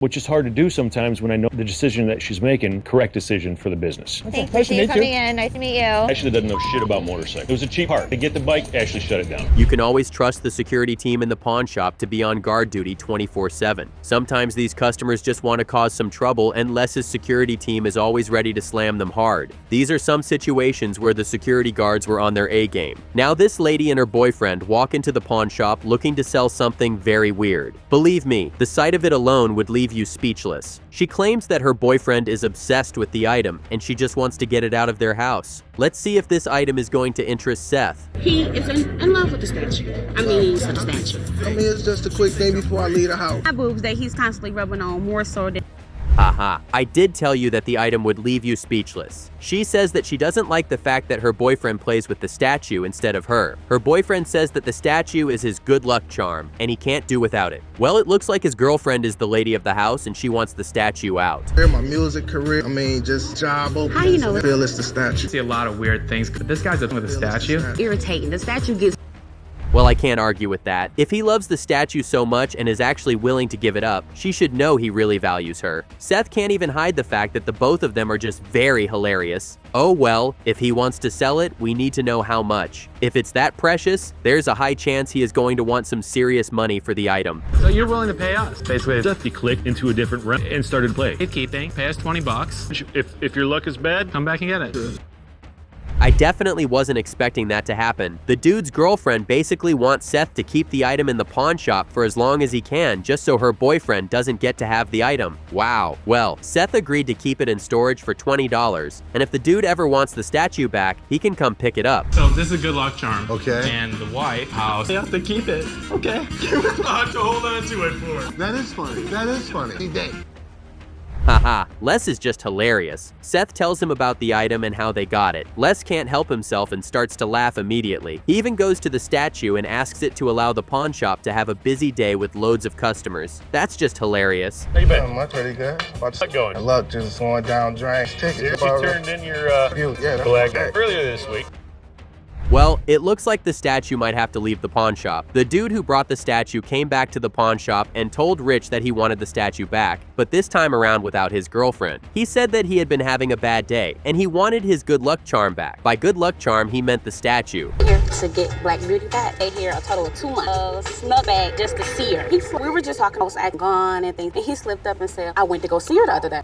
which is hard to do sometimes when I know the decision that she's making, correct decision for the business. Thank you for coming in. Nice to meet you. Ashley doesn't know shit about motorcycles. It was a cheap part. To get the bike, Ashley shut it down. You can always trust the security team in the pawn shop to be on guard duty 24/7. Sometimes these customers just want to cause some trouble, and Les's security team is always ready to slam them hard. These are some situations where the security guards were on their A game. Now this lady and her boyfriend walk into the pawn shop looking to sell something very weird. Believe me, the sight of it alone would leave you speechless. She claims that her boyfriend is obsessed with the item and she just wants to get it out of their house. Let's see if this item is going to interest Seth. He is in love with the statue. It's just a quick thing before I leave the house. My boobs that he's constantly rubbing on more so than. Haha, I did tell you that the item would leave you speechless. She says that she doesn't like the fact that her boyfriend plays with the statue instead of her. Her boyfriend says that the statue is his good luck charm, and he can't do without it. Well, it looks like his girlfriend is the lady of the house, and she wants the statue out. My music career, just job openings. How you know it? Feel it's the statue. I see a lot of weird things, but this guy's up with a statue. Irritating. The statue gets. Well, I can't argue with that. If he loves the statue so much and is actually willing to give it up, she should know he really values her. Seth can't even hide the fact that the both of them are just very hilarious. Oh well, if he wants to sell it, we need to know how much. If it's that precious, there's a high chance he is going to want some serious money for the item. So you're willing to pay us? Basically, Seth, he clicked into a different round and started playing. keeping, pay us $20. If your luck is bad, Come back and get it. I definitely wasn't expecting that to happen. The dude's girlfriend basically wants Seth to keep the item in the pawn shop for as long as he can, just so her boyfriend doesn't get to have the item. Wow. Well, Seth agreed to keep it in storage for $20, and if the dude ever wants the statue back, he can come pick it up. So this is a good luck charm. Okay. And the White House, they have to keep it. Okay. I have to hold on to it for. That is funny. That is funny. Haha, Les is just hilarious. Seth tells him about the item and how they got it. Les can't help himself and starts to laugh immediately. He even goes to the statue and asks it to allow the pawn shop to have a busy day with loads of customers. That's just hilarious. how you been? Much pretty good. How's it going? Look, just going down drinks. Tickets. You turned in your Yeah, flag earlier this week. Well, it looks like the statue might have to leave the pawn shop. The dude who brought the statue came back to the pawn shop and told Rich that he wanted the statue back, but this time around without his girlfriend. He said that he had been having a bad day, and he wanted his good luck charm back. By good luck charm, he meant the statue. Here to get Black Beauty back. They here a total of 2 months. Snuck back just to see her. We were just talking, I was acting gone and things, and he slipped up and said, I went to go see her the other day.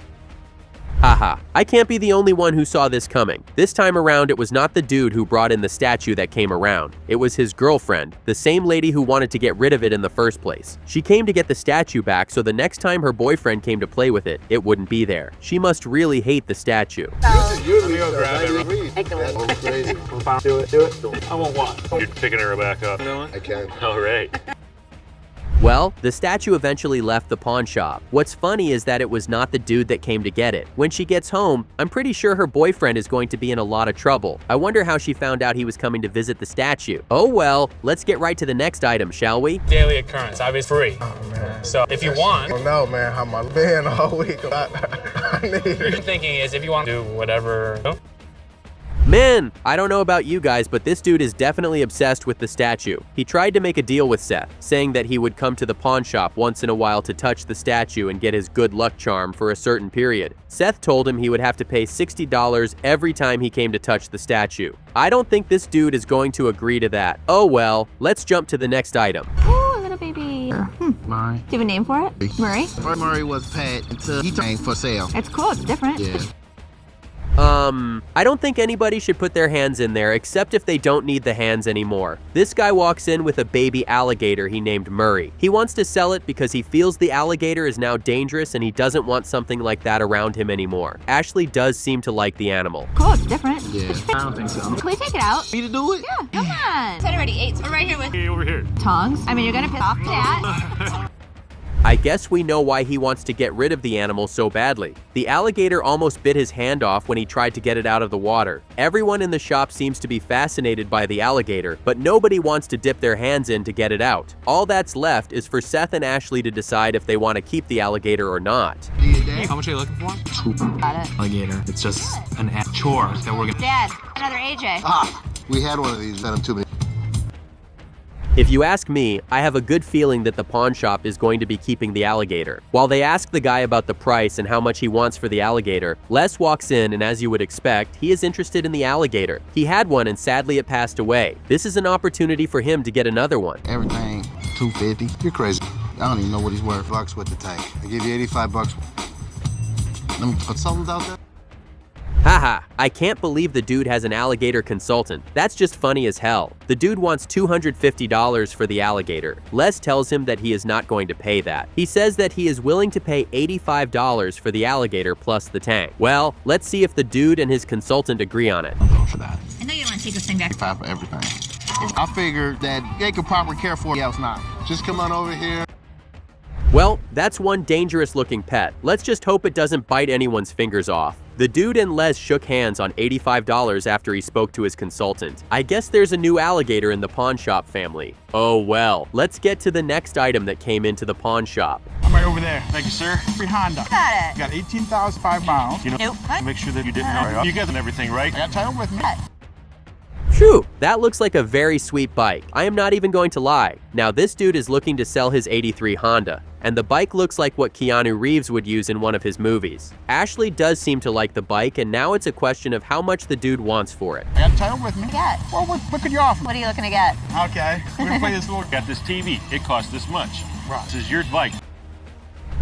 Haha, I can't be the only one who saw this coming. This time around, it was not the dude who brought in the statue that came around. It was his girlfriend, the same lady who wanted to get rid of it in the first place. She came to get the statue back, so the next time her boyfriend came to play with it, it wouldn't be there. She must really hate the statue. Do it. I won't want. You're picking her back up. I can. All right. Well, the statue eventually left the pawn shop. What's funny is that it was not the dude that came to get it. When she gets home, I'm pretty sure her boyfriend is going to be in a lot of trouble. I wonder how she found out he was coming to visit the statue. Oh well, let's get right to the next item, shall we? Daily occurrence, obviously free. Oh, man. So if you want, I don't know, man, how my been all week. I need what you're it. thinking is if you want to do whatever. Man, I don't know about you guys, but this dude is definitely obsessed with the statue. He tried to make a deal with Seth, saying that he would come to the pawn shop once in a while to touch the statue and get his good luck charm for a certain period. Seth told him he would have to pay $60 every time he came to touch the statue. I don't think this dude is going to agree to that. Oh well, let's jump to the next item. Oh, little baby. Mine. Do you have a name for it? Murray? Murray was Pat until he came for sale. It's cool. It's different. Yeah. I don't think anybody should put their hands in there except if they don't need the hands anymore. This guy walks in with a baby alligator he named Murray. He wants to sell it because he feels the alligator is now dangerous and he doesn't want something like that around him anymore. Ashley does seem to like the animal. Cool. It's different. Yeah. I don't think so. Can we take it out? Me to do it? Yeah. Come on. Said already 8. We're right here with Hey, over here. tongs. I mean, you're gonna piss off Dad. I guess we know why he wants to get rid of the animal so badly. The alligator almost bit his hand off when he tried to get it out of the water. Everyone in the shop seems to be fascinated by the alligator, but nobody wants to dip their hands in to get it out. All that's left is for Seth and Ashley to decide if they want to keep the alligator or not. How much are you looking for? Got it. Alligator. It's just an chore that we're gonna. Dad, another AJ. We had one of these. Sent him to me. If you ask me, I have a good feeling that the pawn shop is going to be keeping the alligator. While they ask the guy about the price and how much he wants for the alligator, Les walks in and, as you would expect, he is interested in the alligator. He had one and sadly it passed away. This is an opportunity for him to get another one. Everything, $250. You're crazy. I don't even know what he's worth. Bucks with the tank. I give you $85. Let me put something out there. Haha, I can't believe the dude has an alligator consultant. That's just funny as hell. The dude wants $250 for the alligator. Les tells him that he is not going to pay that. He says that he is willing to pay $85 for the alligator plus the tank. Well, let's see if the dude and his consultant agree on it. I'm going for that. I know you want to take this thing back. $85 for everything. I figured that they could probably care for else not. Just come on over here. Well, that's one dangerous looking pet. Let's just hope it doesn't bite anyone's fingers off. The dude and Les shook hands on $85 after he spoke to his consultant. I guess there's a new alligator in the pawn shop family. Oh well, let's get to the next item that came into the pawn shop. I'm right over there. Thank you, sir. Free Honda. Got it. Got 18,005 miles. You know, Nope. What? make sure that you didn't know. You guys and everything, right? I got title with me. Phew, that looks like a very sweet bike. I am not even going to lie. Now this dude is looking to sell his '83 Honda, and the bike looks like what Keanu Reeves would use in one of his movies. Ashley does seem to like the bike, and now it's a question of how much the dude wants for it. I got title with me. Get. Well, what could you offer? What are you looking to get? Okay, we're gonna play this little. Got this TV. It costs this much. Right. This is your bike.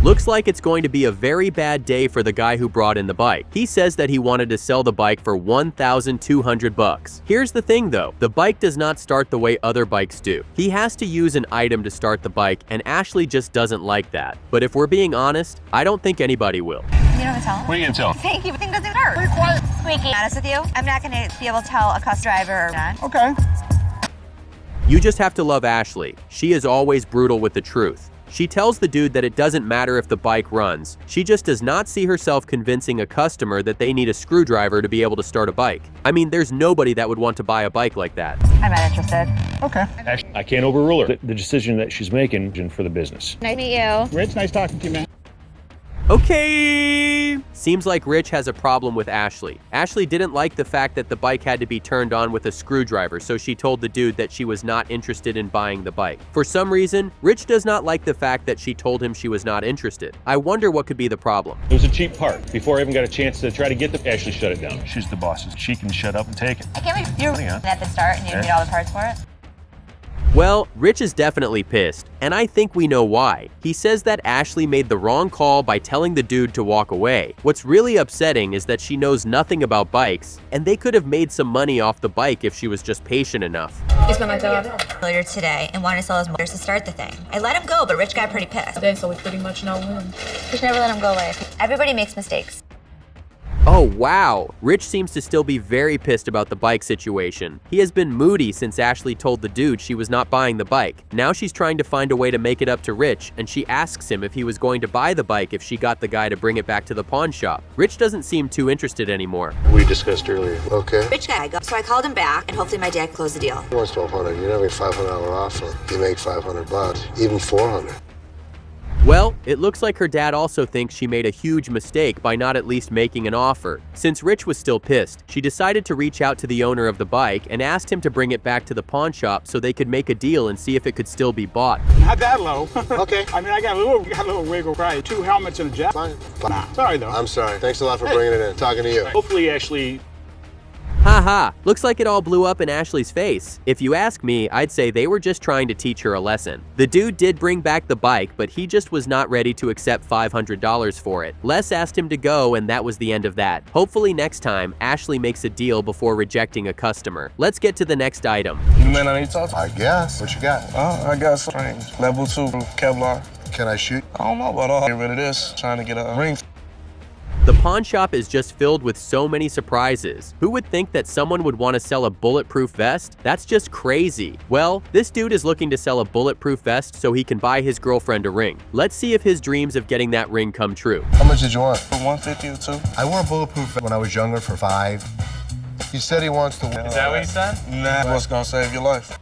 Looks like it's going to be a very bad day for the guy who brought in the bike. He says that he wanted to sell the bike for $1,200. Here's the thing though, the bike does not start the way other bikes do. He has to use an item to start the bike, and Ashley just doesn't like that. But if we're being honest, I don't think anybody will. You don't have to tell him? What are you gonna tell? Thank you. The thing doesn't even hurt. Be quiet. Squeaky. Honest with you, I'm not going to be able to tell a customer driver or not. Okay. You just have to love Ashley. She is always brutal with the truth. She tells the dude that it doesn't matter if the bike runs. She just does not see herself convincing a customer that they need a screwdriver to be able to start a bike. I mean, there's nobody that would want to buy a bike like that. I'm not interested. Okay. Actually, I can't overrule her. The decision that she's making for the business. Nice to meet you. Rich, nice talking to you, man. Okay. Seems like Rich has a problem with Ashley. Ashley didn't like the fact that the bike had to be turned on with a screwdriver, so she told the dude that she was not interested in buying the bike. For some reason, Rich does not like the fact that she told him she was not interested. I wonder what could be the problem. It was a cheap part. Before I even got a chance to try to get the Ashley shut it down. She's the boss. She can shut up and take it. I can't believe you're Yeah. at the start and you need all the parts for it. Well, Rich is definitely pissed, and I think we know why. He says that Ashley made the wrong call by telling the dude to walk away. What's really upsetting is that she knows nothing about bikes, and they could have made some money off the bike if she was just patient enough. Just met my dad earlier today and wanted to sell his motors to start the thing. I let him go, but Rich got pretty pissed. So we pretty much know when. Just never let him go away. Everybody makes mistakes. Oh wow, Rich seems to still be very pissed about the bike situation. He has been moody since Ashley told the dude she was not buying the bike. Now she's trying to find a way to make it up to Rich, and she asks him if he was going to buy the bike if she got the guy to bring it back to the pawn shop. Rich doesn't seem too interested anymore. We discussed earlier. Okay. Rich guy, so I called him back and hopefully my dad can close the deal. He wants 1,200. You're having $500 offer. You make $500, even 400. Well, it looks like her dad also thinks she made a huge mistake by not at least making an offer. Since Rich was still pissed, she decided to reach out to the owner of the bike and asked him to bring it back to the pawn shop so they could make a deal and see if it could still be bought. Not that low. Okay. I mean, I got a little wiggle, right? 2 helmets and a jacket. Fine. Nah, sorry though. I'm sorry. Thanks a lot for bringing it in. Talking to you. Hopefully, Ashley. Haha, looks like it all blew up in Ashley's face. If you ask me, I'd say they were just trying to teach her a lesson. The dude did bring back the bike, but he just was not ready to accept $500 for it. Les asked him to go, and that was the end of that. Hopefully next time, Ashley makes a deal before rejecting a customer. Let's get to the next item. You man I need to talk to? I guess. What you got? I got some range. Level 2 Kevlar. Can I shoot? I don't know about all. Get rid of this. Trying to get a ring. The pawn shop is just filled with so many surprises. Who would think that someone would want to sell a bulletproof vest? That's just crazy. Well, this dude is looking to sell a bulletproof vest so he can buy his girlfriend a ring. Let's see if his dreams of getting that ring come true. How much did you want? For 150 or 2. I wore a bulletproof when I was younger for 5. He said he wants to. Is that what he said? Nah, what's gonna save your life?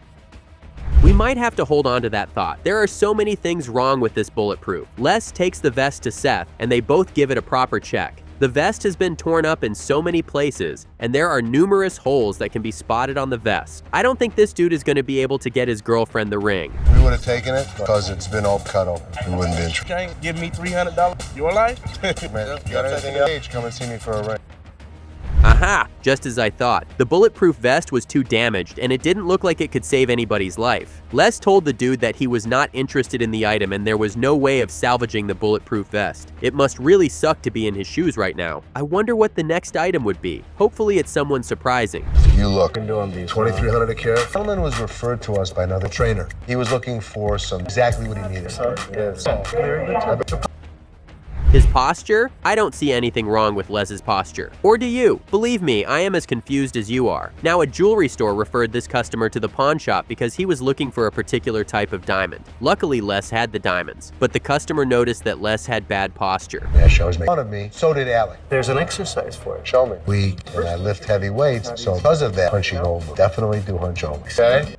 We might have to hold on to that thought. There are so many things wrong with this bulletproof. Les takes the vest to Seth, and they both give it a proper check. The vest has been torn up in so many places, and there are numerous holes that can be spotted on the vest. I don't think this dude is going to be able to get his girlfriend the ring. We would have taken it because it's been all cut open. We wouldn't be interested. Can't give me $300. Your life? Man, you got anything else? Come and see me for a ring. Aha! Just as I thought. The bulletproof vest was too damaged, and it didn't look like it could save anybody's life. Les told the dude that he was not interested in the item and there was no way of salvaging the bulletproof vest. It must really suck to be in his shoes right now. I wonder what the next item would be. Hopefully it's someone surprising. You look. $2,300 a care. Gentleman was referred to us by another trainer. He was looking for exactly what he needed. His posture? I don't see anything wrong with Les's posture. Or do you? Believe me, I am as confused as you are. Now, a jewelry store referred this customer to the pawn shop because he was looking for a particular type of diamond. Luckily, Les had the diamonds, but the customer noticed that Les had bad posture. Yeah, shows me. Fun of me. So did Alec. There's an exercise for it. Show me. And I lift heavy weights, so because of that, hunching over. Definitely do hunch over. Okay?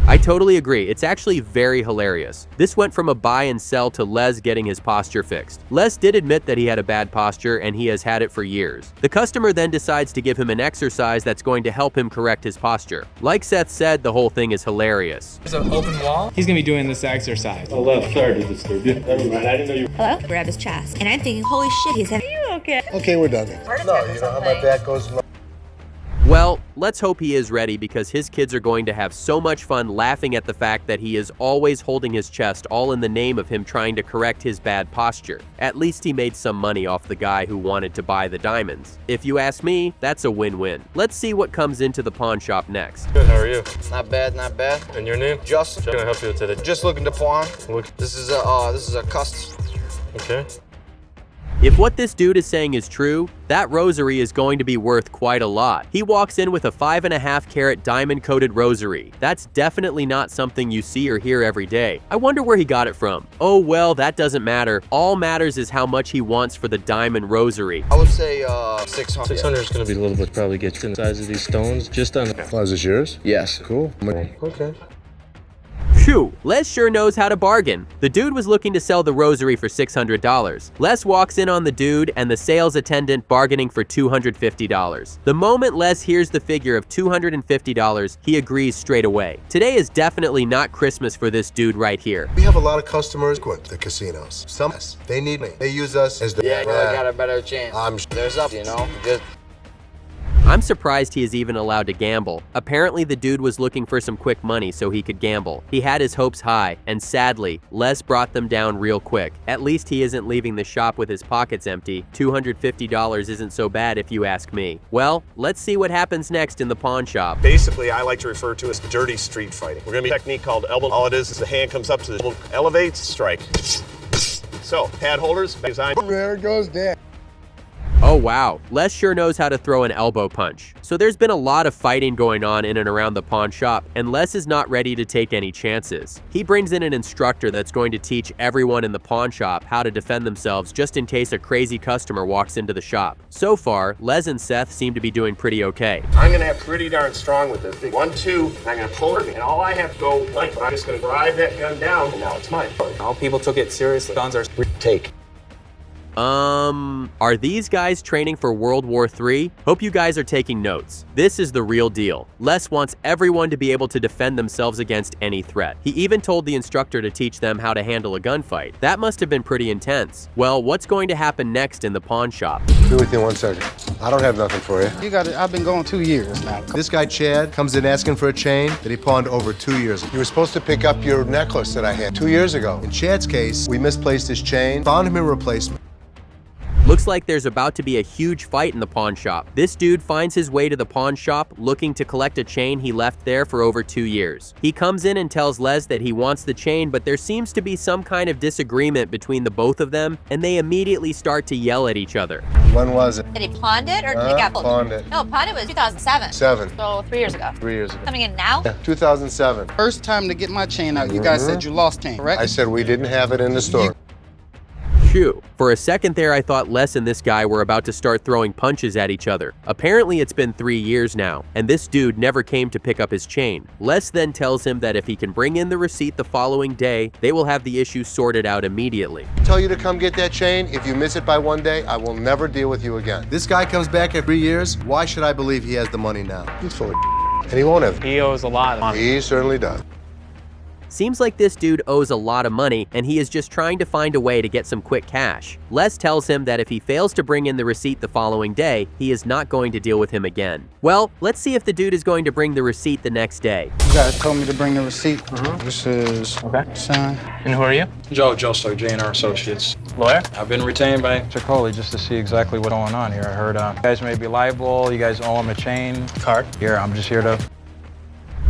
I totally agree. It's actually very hilarious. This went from a buy and sell to Les getting his posture fixed. Les did admit that he had a bad posture and he has had it for years. The customer then decides to give him an exercise that's going to help him correct his posture. Like Seth said, the whole thing is hilarious. There's an open wall. He's gonna be doing this exercise. Oh, left. Sorry to disturb you. Never mind. I didn't know you. Hello? Grab his chest. And I'm thinking, holy shit, he's having. Are you okay? Okay, we're done. No, you know how my back goes? Well, let's hope he is ready because his kids are going to have so much fun laughing at the fact that he is always holding his chest, all in the name of him trying to correct his bad posture. At least he made some money off the guy who wanted to buy the diamonds. If you ask me, that's a win-win. Let's see what comes into the pawn shop next. Good, how are you? Not bad, not bad. And your name? Justin. Can I help you today? Just looking to pawn. Look. This is a custom. Okay. If what this dude is saying is true, that rosary is going to be worth quite a lot. He walks in with a 5.5 carat diamond coated rosary. That's definitely not something you see or hear every day. I wonder where he got it from. Oh well, that doesn't matter. All matters is how much he wants for the diamond rosary. I would say 600. 600 is going to be a little bit, probably get you in the size of these stones. Just on the... Oh, is this yours? Yes. Cool. Okay. Phew, Les sure knows how to bargain. The dude was looking to sell the rosary for $600. Les walks in on the dude and the sales attendant bargaining for $250. The moment Les hears the figure of $250, he agrees straight away. Today is definitely not Christmas for this dude right here. We have a lot of customers at the casinos. Some, they need me. They use us as the... Yeah, I got a better chance. There's up, you know? Just... I'm surprised he is even allowed to gamble. Apparently the dude was looking for some quick money so he could gamble. He had his hopes high, and sadly, Les brought them down real quick. At least he isn't leaving the shop with his pockets empty. $250 isn't so bad if you ask me. Well, let's see what happens next in the pawn shop. Basically, I like to refer to as dirty street fighting. We're gonna be a technique called elbow. All it is the hand comes up to the elbow, elevates, strike. So, pad holders, design. There it goes, Dan. Oh wow, Les sure knows how to throw an elbow punch. So there's been a lot of fighting going on in and around the pawn shop, and Les is not ready to take any chances. He brings in an instructor that's going to teach everyone in the pawn shop how to defend themselves just in case a crazy customer walks into the shop. So far, Les and Seth seem to be doing pretty okay. I'm gonna have pretty darn strong with this. 1, 2, and I'm gonna pull it, and all I have to go, like, I'm just gonna drive that gun down, and now it's mine. All people took it seriously. Guns are Take. Are these guys training for World War III? Hope you guys are taking notes. This is the real deal. Les wants everyone to be able to defend themselves against any threat. He even told the instructor to teach them how to handle a gunfight. That must have been pretty intense. Well, what's going to happen next in the pawn shop? Be with you 1 second. I don't have nothing for you. You got it. I've been going 2 years now. This guy, Chad, comes in asking for a chain that he pawned over 2 years ago. You were supposed to pick up your necklace that I had 2 years ago. In Chad's case, we misplaced his chain, found him a replacement. Looks like there's about to be a huge fight in the pawn shop. This dude finds his way to the pawn shop looking to collect a chain he left there for over 2 years. He comes in and tells Les that he wants the chain, but there seems to be some kind of disagreement between the both of them, and they immediately start to yell at each other. When was it? Did he pawned it or did he get pulled? Pawned it. No, pawned it was 2007. 7. So 3 years ago. 3 years ago. Coming in now? Yeah, 2007. First time to get my chain out, you guys said you lost chain, correct? I said we didn't have it in the store. shoe. For a second there, I thought Les and this guy were about to start throwing punches at each other. Apparently, it's been 3 years now, and this dude never came to pick up his chain. Les then tells him that if he can bring in the receipt the following day, they will have the issue sorted out immediately. Tell you to come get that chain. If you miss it by one day, I will never deal with you again. This guy comes back at 3 years. Why should I believe he has the money now? He's full of and he won't have. He owes a lot. He certainly does. Seems like this dude owes a lot of money and he is just trying to find a way to get some quick cash. Les tells him that if he fails to bring in the receipt the following day, he is not going to deal with him again. Well, let's see if the dude is going to bring the receipt the next day. You guys told me to bring the receipt. This is Sean. And who are you? Joe Sir, J&R Associates. Lawyer? I've been retained by Coley just to see exactly what's going on here. I heard you guys may be liable, you guys owe him a chain. Card? Here, I'm just here to...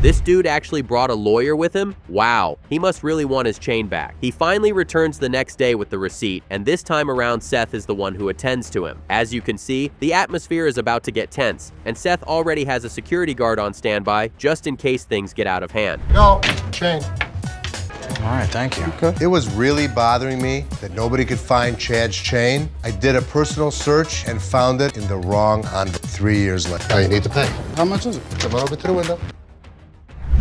This dude actually brought a lawyer with him? Wow, he must really want his chain back. He finally returns the next day with the receipt, and this time around Seth is the one who attends to him. As you can see, the atmosphere is about to get tense, and Seth already has a security guard on standby just in case things get out of hand. No, chain. All right, thank you. It was really bothering me that nobody could find Chad's chain. I did a personal search and found it in the wrong envelope 3 years later. Now you need to pay. How much is it? Come on over to the window.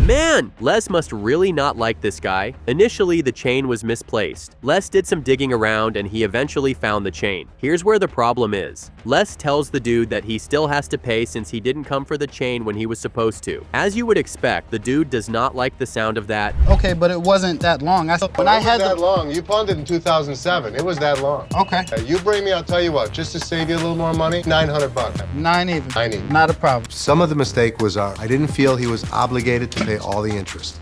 Man, Les must really not like this guy. Initially, the chain was misplaced. Les did some digging around and he eventually found the chain. Here's where the problem is. Les tells the dude that he still has to pay since he didn't come for the chain when he was supposed to. As you would expect, the dude does not like the sound of that. Okay, but it wasn't that long. When I had that long. You pawned it in 2007. It was that long. Okay. You bring me, I'll tell you what, just to save you a little more money, $900. 9 even. 9 even. Not a problem. Some of the mistake was I didn't feel he was obligated to pay all the interest.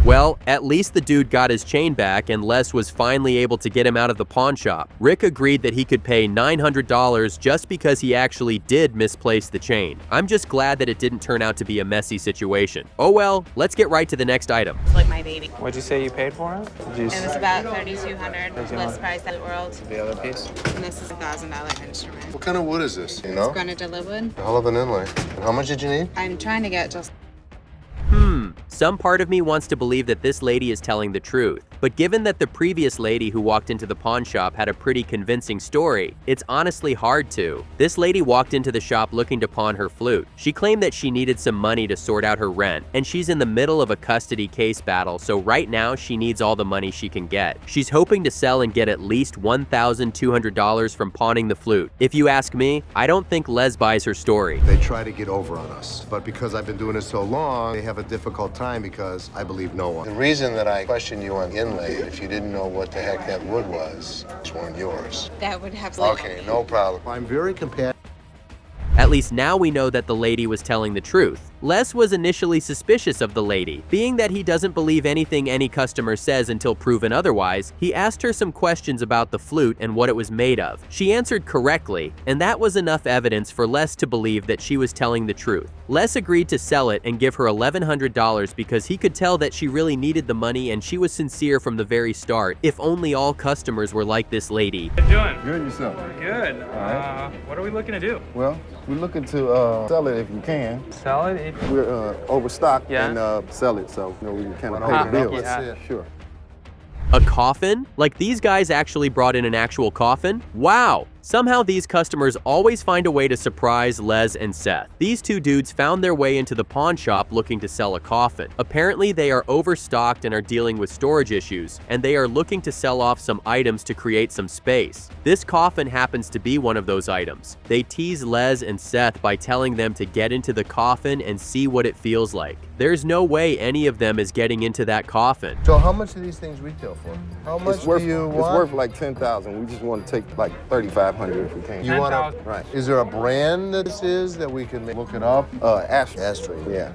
Well, at least the dude got his chain back and Les was finally able to get him out of the pawn shop. Rick agreed that he could pay $900 just because he actually did misplace the chain. I'm just glad that it didn't turn out to be a messy situation. Oh well, let's get right to the next item. It's like my baby. What'd you say you paid for it? It was about $3,200, list price at the world. The other piece? And this is a $1,000 instrument. What kind of wood is this, you know? It's granite wood. A hell of an inlay. And how much did you need? I'm trying to get just... Some part of me wants to believe that this lady is telling the truth. But given that the previous lady who walked into the pawn shop had a pretty convincing story, it's honestly hard to. This lady walked into the shop looking to pawn her flute. She claimed that she needed some money to sort out her rent, and she's in the middle of a custody case battle, so right now she needs all the money she can get. She's hoping to sell and get at least $1,200 from pawning the flute. If you ask me, I don't think Les buys her story. They try to get over on us, but because I've been doing it so long, they have a difficult time because I believe no one. The reason that I questioned you on inlay, if you didn't know what the heck that wood was, it's weren't yours. That would have... Okay, no problem. I'm very compassionate. At least now we know that the lady was telling the truth. Les was initially suspicious of the lady. Being that he doesn't believe anything any customer says until proven otherwise, he asked her some questions about the flute and what it was made of. She answered correctly, and that was enough evidence for Les to believe that she was telling the truth. Les agreed to sell it and give her $1,100 because he could tell that she really needed the money and she was sincere from the very start. If only all customers were like this lady. How you doing? Good, yourself? Good. What are we looking to do? Well, we're looking to sell it if you can. Sell it? We're overstocked Yeah. and sell it, so we can kind of pay the bills. Yeah. Sure. A coffin? Like these guys actually brought in an actual coffin? Wow! Somehow these customers always find a way to surprise Les and Seth. These two dudes found their way into the pawn shop looking to sell a coffin. Apparently they are overstocked and are dealing with storage issues, and they are looking to sell off some items to create some space. This coffin happens to be one of those items. They tease Les and Seth by telling them to get into the coffin and see what it feels like. There's no way any of them is getting into that coffin. So how much do these things retail for? How much do you want? It's worth like $10,000. We just want to take like $3,500 if we can. You want to? Right. Is there a brand that this is that we can look it up? Ashtray. Yeah.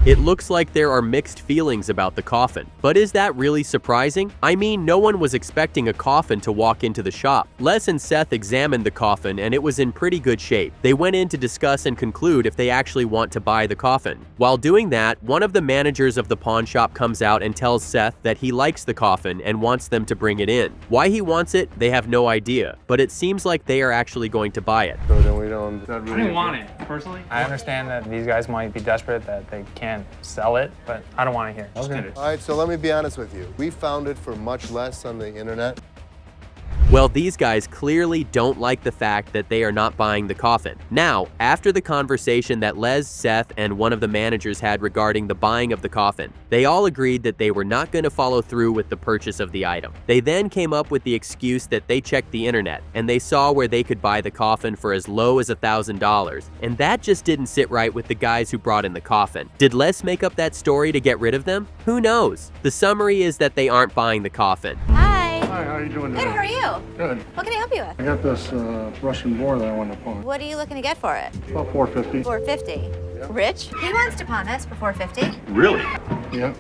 It looks like there are mixed feelings about the coffin, but is that really surprising? I mean, no one was expecting a coffin to walk into the shop. Les and Seth examined the coffin and it was in pretty good shape. They went in to discuss and conclude if they actually want to buy the coffin. While doing that, one of the managers of the pawn shop comes out and tells Seth that he likes the coffin and wants them to bring it in. Why he wants it, they have no idea, but it seems like they are actually going to buy it. So then we don't... I didn't want it, personally. I understand that these guys might be desperate, that they can't and sell it, but I don't want to hear. Okay. All right, so let me be honest with you. We found it for much less on the internet. Well, these guys clearly don't like the fact that they are not buying the coffin. Now, after the conversation that Les, Seth, and one of the managers had regarding the buying of the coffin, they all agreed that they were not going to follow through with the purchase of the item. They then came up with the excuse that they checked the internet and they saw where they could buy the coffin for as low as $1,000, and that just didn't sit right with the guys who brought in the coffin. Did Les make up that story to get rid of them? Who knows? The summary is that they aren't buying the coffin. Hi. Hi, how you doing Good, today? how are you? Good. What can I help you with? I got this Russian boar that I want to pawn. What are you looking to get for it? About $450. $450. Rich? He wants to pawn us for $450. Really? Yeah.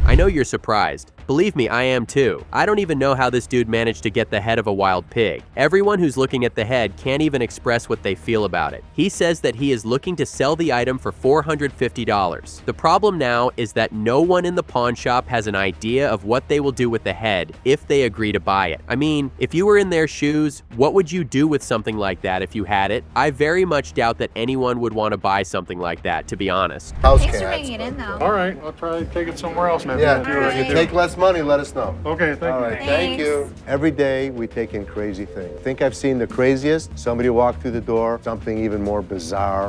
I know you're surprised. Believe me, I am too. I don't even know how this dude managed to get the head of a wild pig. Everyone who's looking at the head can't even express what they feel about it. He says that he is looking to sell the item for $450. The problem now is that no one in the pawn shop has an idea of what they will do with the head if they agree to buy it. I mean, if you were in their shoes, what would you do with something like that if you had it? I very much doubt that anyone would want to buy something like that, to be honest. House Thanks for cats, bringing it in, though. All right, I'll try to take it somewhere else, maybe. Yeah, Alright. if you take less money, let us know. Okay, thank All you. right, thank you. Every day we take in crazy things. Think I've seen the craziest? Somebody walk through the door, something even more bizarre.